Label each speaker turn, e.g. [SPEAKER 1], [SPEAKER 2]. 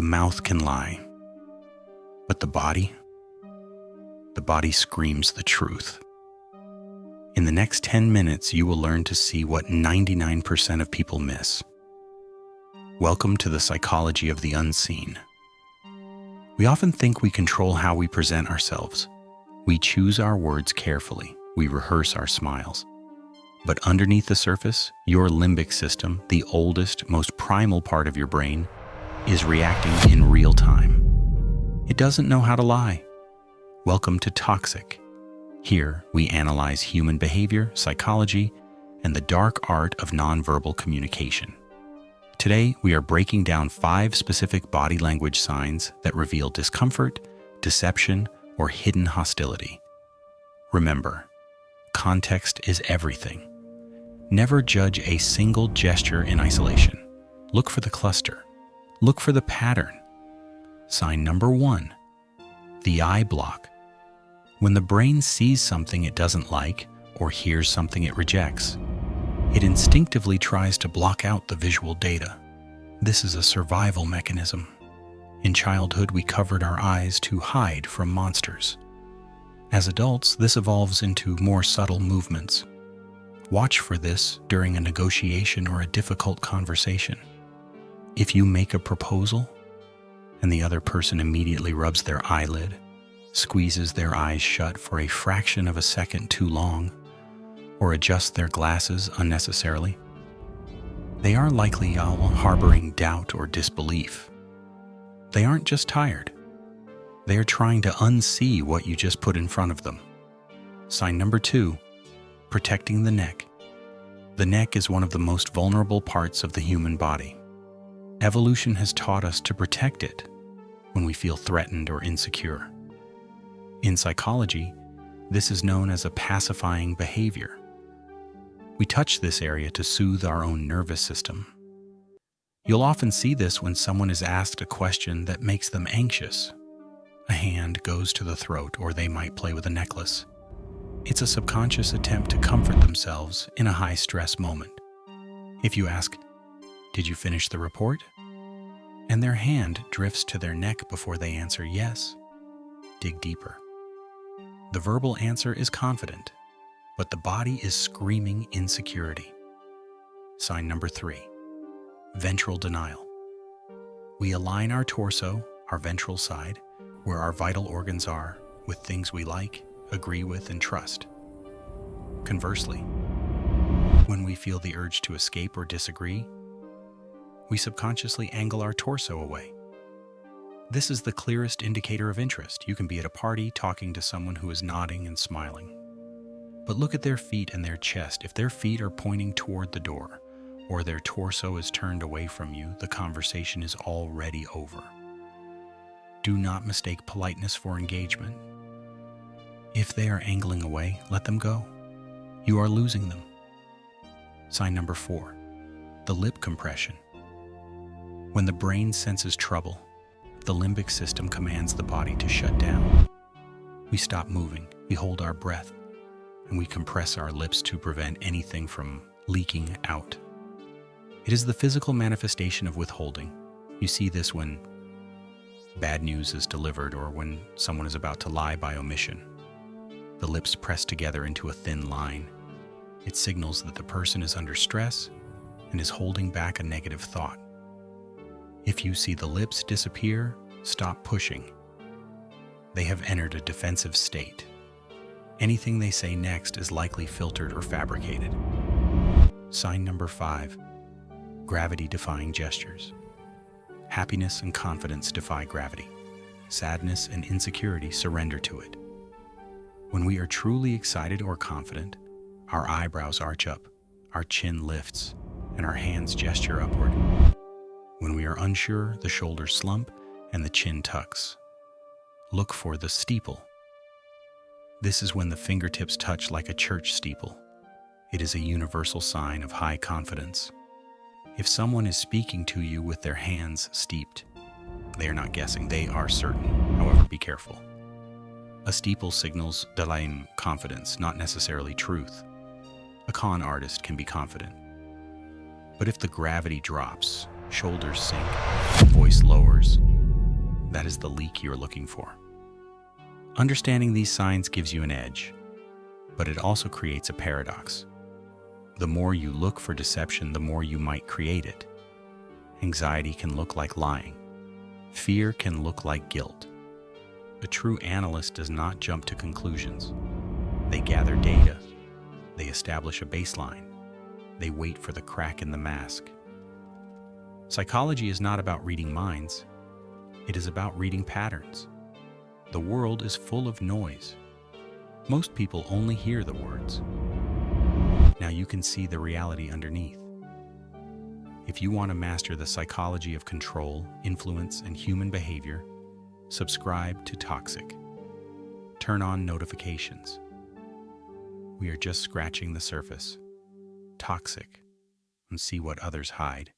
[SPEAKER 1] mouth can lie, but the body screams the truth. In the next 10 minutes, you will learn to see what 99% of people miss. Welcome to the psychology of the unseen. We often think we control how we present ourselves. We choose our words carefully. We rehearse our smiles. But underneath the surface, your limbic system, the oldest, most primal part of your brain, is reacting in real time. It doesn't know how to lie. Welcome to Toxic. Here, we analyze human behavior, psychology, and the dark art of nonverbal communication. Today, we are breaking down 5 specific body language signs that reveal discomfort, deception, or hidden hostility. Remember, context is everything. Never judge a single gesture in isolation. Look for the cluster. Look for the pattern. Sign number 1, the eye block. When the brain sees something it doesn't like or hears something it rejects, it instinctively tries to block out the visual data. This is a survival mechanism. In childhood, we covered our eyes to hide from monsters. As adults, this evolves into more subtle movements. Watch for this during a negotiation or a difficult conversation. If you make a proposal and the other person immediately rubs their eyelid, squeezes their eyes shut for a fraction of a second too long, or adjusts their glasses unnecessarily, they are likely harboring doubt or disbelief. They aren't just tired. They are trying to unsee what you just put in front of them. Sign number 2, protecting the neck. The neck is one of the most vulnerable parts of the human body. Evolution has taught us to protect it when we feel threatened or insecure. In psychology, this is known as a pacifying behavior. We touch this area to soothe our own nervous system. You'll often see this when someone is asked a question that makes them anxious. A hand goes to the throat, or they might play with a necklace. It's a subconscious attempt to comfort themselves in a high-stress moment. If you ask, "Did you finish the report?" and their hand drifts to their neck before they answer yes, dig deeper. The verbal answer is confident, but the body is screaming insecurity. Sign number 3, ventral denial. We align our torso, our ventral side, where our vital organs are, with things we like, agree with, and trust. Conversely, when we feel the urge to escape or disagree, we subconsciously angle our torso away. This is the clearest indicator of interest. You can be at a party talking to someone who is nodding and smiling. But look at their feet and their chest. If their feet are pointing toward the door, or their torso is turned away from you, the conversation is already over. Do not mistake politeness for engagement. If they are angling away, let them go. You are losing them. Sign number 4, the lip compression. When the brain senses trouble, the limbic system commands the body to shut down. We stop moving, we hold our breath, and we compress our lips to prevent anything from leaking out. It is the physical manifestation of withholding. You see this when bad news is delivered or when someone is about to lie by omission. The lips press together into a thin line. It signals that the person is under stress and is holding back a negative thought. If you see the lips disappear, stop pushing. They have entered a defensive state. Anything they say next is likely filtered or fabricated. Sign number 5, gravity-defying gestures. Happiness and confidence defy gravity. Sadness and insecurity surrender to it. When we are truly excited or confident, our eyebrows arch up, our chin lifts, and our hands gesture upward. When we are unsure, the shoulders slump and the chin tucks. Look for the steeple. This is when the fingertips touch like a church steeple. It is a universal sign of high confidence. If someone is speaking to you with their hands steeped, they are not guessing, they are certain. However, be careful. A steeple signals delaying confidence, not necessarily truth. A con artist can be confident. But if the gravity drops, Shoulders sink, voice lowers. That is the leak you're looking for. Understanding these signs gives you an edge, but it also creates a paradox. The more you look for deception, the more you might create it. Anxiety can look like lying. Fear can look like guilt. A true analyst does not jump to conclusions. They gather data. They establish a baseline. They wait for the crack in the mask. Psychology is not about reading minds. It is about reading patterns. The world is full of noise. Most people only hear the words. Now you can see the reality underneath. If you want to master the psychology of control, influence, and human behavior, subscribe to Toxic. Turn on notifications. We are just scratching the surface. Toxic, and see what others hide.